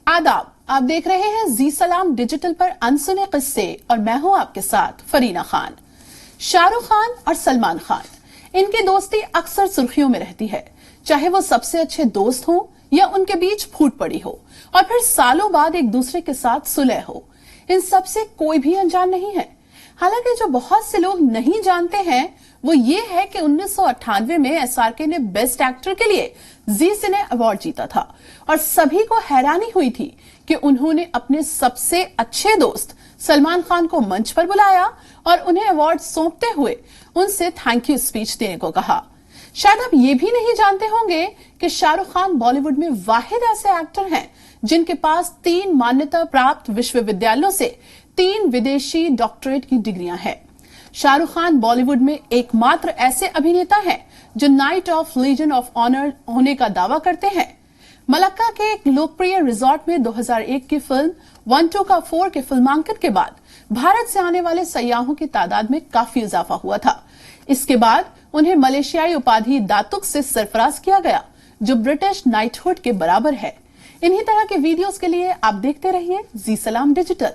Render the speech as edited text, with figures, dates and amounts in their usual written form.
आदाब, आप देख रहे हैं जी सलाम डिजिटल पर अनसुने किस्से और मैं हूं आपके साथ फरीना खान। शाहरुख खान और सलमान खान, इनकी दोस्ती अक्सर सुर्खियों में रहती है, चाहे वो सबसे अच्छे दोस्त हों या उनके बीच फूट पड़ी हो और फिर सालों बाद एक दूसरे के साथ सुलह हो। इन सब से कोई भी अनजान नहीं है। हालांकि जो बहुत से लोग नहीं जानते हैं वो ये है कि 1998 में एसआरके ने बेस्ट एक्टर के लिए जी सिने अवार्ड जीता था और सभी को हैरानी हुई थी कि उन्होंने अपने सबसे अच्छे दोस्त सलमान खान को मंच पर बुलाया और उन्हें अवार्ड सौंपते हुए उनसे थैंक यू स्पीच देने को कहा। शायद आप ये भी नहीं जानते होंगे कि शाहरुख खान बॉलीवुड में वाहिद ऐसे एक्टर हैं जिनके पास 3 मान्यता प्राप्त विश्वविद्यालयों से 3 विदेशी डॉक्टरेट की डिग्रियां हैं। शाहरुख खान बॉलीवुड में एकमात्र ऐसे अभिनेता हैं जो knight of legion of honour होने का दावा करते हैं। मलक्का के एक लोकप्रिय रिजॉर्ट में 2001 की फिल्म 1-2 का 4 के फिल्मांकन के बाद भारत से आने वाले सयाहों की तादाद में काफी इजाफा हुआ था। इसके बाद उन्हें मलेशियाई उपाधि दातुक से सरफराज किया गया, जो ब्रिटिश नाइटहुड के बराबर है। इन्हीं तरह के वीडियोस के लिए आप देखते रहिए जी सलाम डिजिटल।